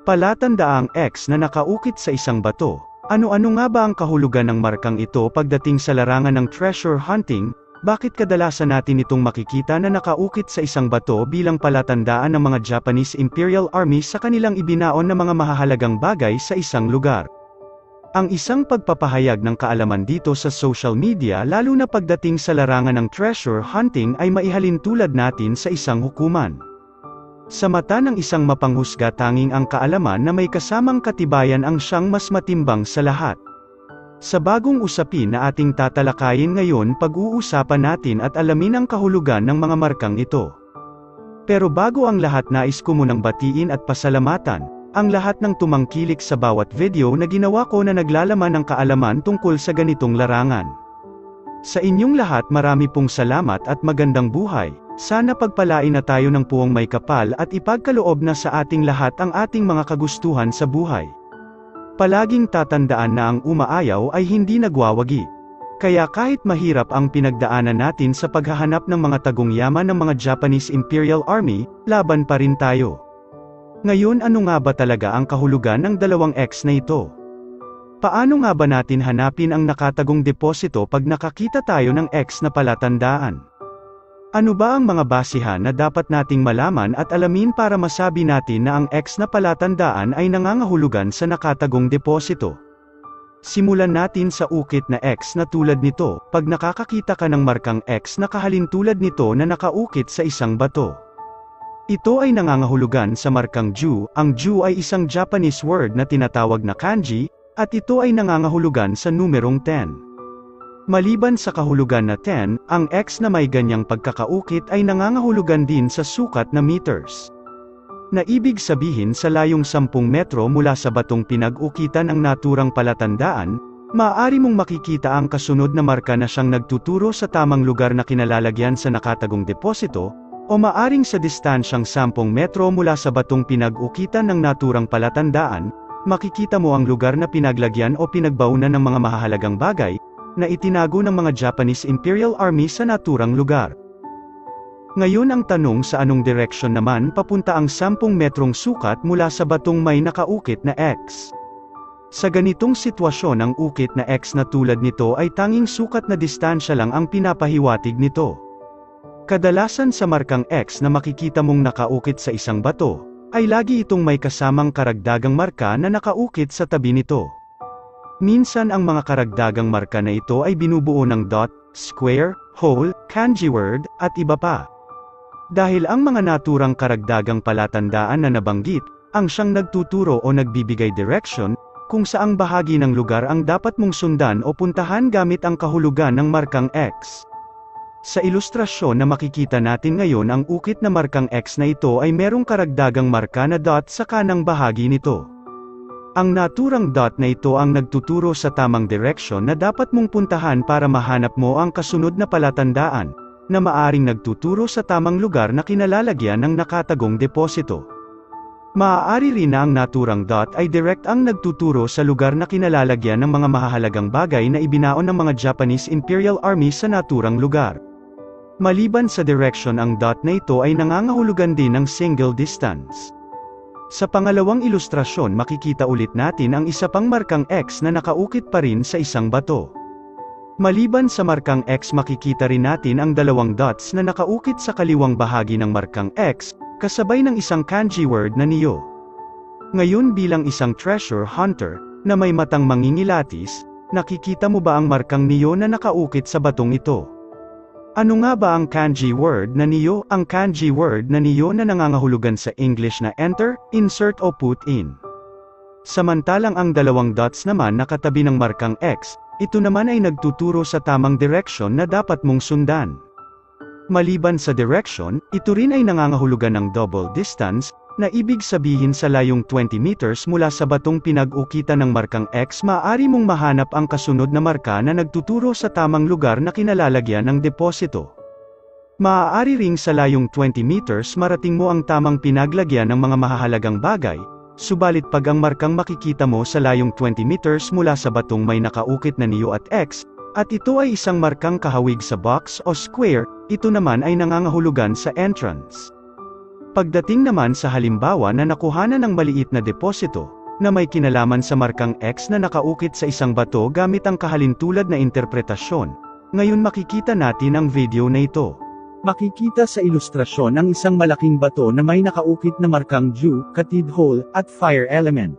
Palatandaang X na nakaukit sa isang bato. Ano-ano nga ba ang kahulugan ng markang ito pagdating sa larangan ng treasure hunting? Bakit kadalasan natin itong makikita na nakaukit sa isang bato bilang palatandaan ng mga Japanese Imperial Army sa kanilang ibinaon na mga mahahalagang bagay sa isang lugar? Ang isang pagpapahayag ng kaalaman dito sa social media lalo na pagdating sa larangan ng treasure hunting ay maihalin tulad natin sa isang hukuman. Sa mata ng isang mapanghusga tanging ang kaalaman na may kasamang katibayan ang siyang mas matimbang sa lahat. Sa bagong usapin na ating tatalakayin ngayon pag-uusapan natin at alamin ang kahulugan ng mga markang ito. Pero bago ang lahat nais ko munang batiin at pasalamatan, ang lahat ng tumangkilik sa bawat video na ginawa ko na naglalaman ng kaalaman tungkol sa ganitong larangan. Sa inyong lahat marami pong salamat at magandang buhay. Sana pagpalain na tayo ng puwang may kapal at ipagkaloob na sa ating lahat ang ating mga kagustuhan sa buhay. Palaging tatandaan na ang umaayaw ay hindi nagwawagi. Kaya kahit mahirap ang pinagdaanan natin sa paghahanap ng mga tagong yaman ng mga Japanese Imperial Army, laban pa rin tayo. Ngayon ano nga ba talaga ang kahulugan ng dalawang X na ito? Paano nga ba natin hanapin ang nakatagong deposito pag nakakita tayo ng X na palatandaan? Ano ba ang mga basihan na dapat nating malaman at alamin para masabi natin na ang X na palatandaan ay nangangahulugan sa nakatagong deposito? Simulan natin sa ukit na X na tulad nito, pag nakakakita ka ng markang X na kahalintulad nito na nakaukit sa isang bato. Ito ay nangangahulugan sa markang Ju. Ang Ju ay isang Japanese word na tinatawag na kanji, at ito ay nangangahulugan sa numerong 10. Maliban sa kahulugan na 10, ang X na may ganyang pagkakaukit ay nangangahulugan din sa sukat na meters. Na ibig sabihin sa layong 10 metro mula sa batong pinag-ukitan ang naturang palatandaan, maaari mong makikita ang kasunod na marka na siyang nagtuturo sa tamang lugar na kinalalagyan sa nakatagong deposito, o maaring sa distansyang 10 metro mula sa batong pinag-ukitan ng naturang palatandaan, makikita mo ang lugar na pinaglagyan o pinagbaunan ng mga mahahalagang bagay, na itinago ng mga Japanese Imperial Army sa naturang lugar. Ngayon ang tanong sa anong direksyon naman papunta ang 10 metrong sukat mula sa batong may nakaukit na X. Sa ganitong sitwasyon ang ukit na X na tulad nito ay tanging sukat na distansya lang ang pinapahiwatig nito. Kadalasan sa markang X na makikita mong nakaukit sa isang bato, ay lagi itong may kasamang karagdagang marka na nakaukit sa tabi nito. Minsan ang mga karagdagang marka na ito ay binubuo ng dot, square, hole, kanji word, at iba pa. Dahil ang mga naturang karagdagang palatandaan na nabanggit, ang siyang nagtuturo o nagbibigay direction, kung saang bahagi ng lugar ang dapat mong sundan o puntahan gamit ang kahulugan ng markang X. Sa ilustrasyon na makikita natin ngayon ang ukit na markang X na ito ay merong karagdagang marka na dot sa kanang bahagi nito. Ang naturang dot na ito ang nagtuturo sa tamang direksyon na dapat mong puntahan para mahanap mo ang kasunod na palatandaan, na maaring nagtuturo sa tamang lugar na kinalalagyan ng nakatagong deposito. Maaari rin na ang naturang dot ay direct ang nagtuturo sa lugar na kinalalagyan ng mga mahahalagang bagay na ibinaon ng mga Japanese Imperial Army sa naturang lugar. Maliban sa direction ang dot na ito ay nangangahulugan din ng single distance. Sa pangalawang ilustrasyon makikita ulit natin ang isa pang markang X na nakaukit pa rin sa isang bato. Maliban sa markang X makikita rin natin ang dalawang dots na nakaukit sa kaliwang bahagi ng markang X, kasabay ng isang kanji word na Nyo. Ngayon bilang isang treasure hunter, na may matang mangingilatis, nakikita mo ba ang markang Nyo na nakaukit sa batong ito? Ano nga ba ang kanji word na Nyo? Ang kanji word na Nyo na nangangahulugan sa English na enter, insert o put in. Samantalang ang dalawang dots naman nakatabi ng markang X, ito naman ay nagtuturo sa tamang direksyon na dapat mong sundan. Maliban sa direction, ito rin ay nangangahulugan ng double distance, na ibig sabihin sa layong 20 meters mula sa batong pinag-ukitan ng markang X maaari mong mahanap ang kasunod na marka na nagtuturo sa tamang lugar na kinalalagyan ng deposito. Maaari ring sa layong 20 meters marating mo ang tamang pinaglagyan ng mga mahahalagang bagay, subalit pag ang markang makikita mo sa layong 20 meters mula sa batong may nakaukit na Nyo at X, at ito ay isang markang kahawig sa box o square, ito naman ay nangangahulugan sa entrance. Pagdating naman sa halimbawa na nakuhanan ng maliit na deposito, na may kinalaman sa markang X na nakaukit sa isang bato gamit ang kahalintulad na interpretasyon, ngayon makikita natin ang video na ito. Makikita sa ilustrasyon ang isang malaking bato na may nakaukit na markang Dew, Katid Hole, at Fire Element.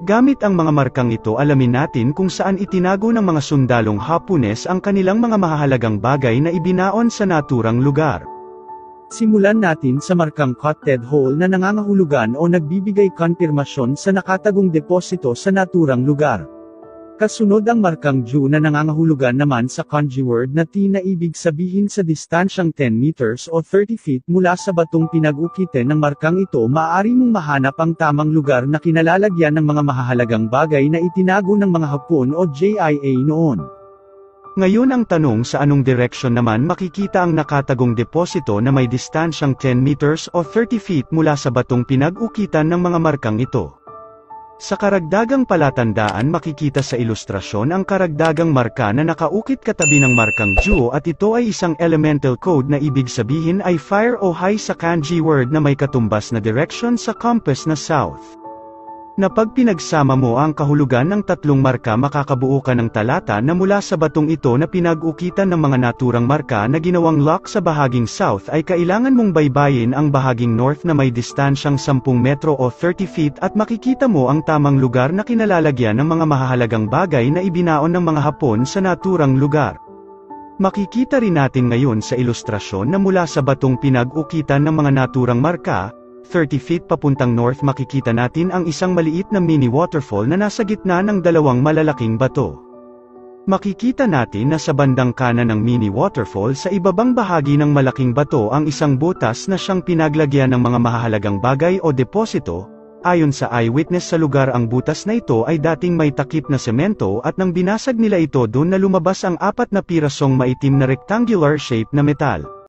Gamit ang mga markang ito alamin natin kung saan itinago ng mga sundalong Hapones ang kanilang mga mahahalagang bagay na ibinaon sa naturang lugar. Simulan natin sa markang Katid Hole na nangangahulugan o nagbibigay konfirmasyon sa nakatagong deposito sa naturang lugar. Kasunod ang markang Dew na nangangahulugan naman sa kanji word na T na ibig sabihin sa distansyang 10 meters o 30 feet mula sa batong pinag-ukitin ng markang ito. Maaari mong mahanap ang tamang lugar na kinalalagyan ng mga mahahalagang bagay na itinago ng mga Hapon o JIA noon. Ngayon ang tanong, sa anong direksyon naman makikita ang nakatagong deposito na may distansyang 10 meters o 30 feet mula sa batong pinag-ukitan ng mga markang ito? Sa karagdagang palatandaan makikita sa ilustrasyon ang karagdagang marka na nakaukit katabi ng markang Dew at ito ay isang elemental code na ibig sabihin ay fire o high sa kanji word na may katumbas na direction sa compass na south. Na pag pinagsama mo ang kahulugan ng tatlong marka makakabuo ka ng talata na mula sa batong ito na pinag-ukitan ng mga naturang marka na ginawang lock sa bahaging south ay kailangan mong baybayin ang bahaging north na may distansyang 10 metro o 30 feet at makikita mo ang tamang lugar na kinalalagyan ng mga mahahalagang bagay na ibinaon ng mga Hapon sa naturang lugar. Makikita rin natin ngayon sa ilustrasyon na mula sa batong pinag-ukitan ng mga naturang marka, 30 feet papuntang north makikita natin ang isang maliit na mini waterfall na nasa gitna ng dalawang malalaking bato. Makikita natin na sa bandang kanan ng mini waterfall sa ibabang bahagi ng malaking bato ang isang butas na siyang pinaglagyan ng mga mahahalagang bagay o deposito. Ayon sa eyewitness sa lugar ang butas na ito ay dating may takip na semento at nang binasag nila ito doon na lumabas ang 4 na pirasong maitim na rectangular shape na metal.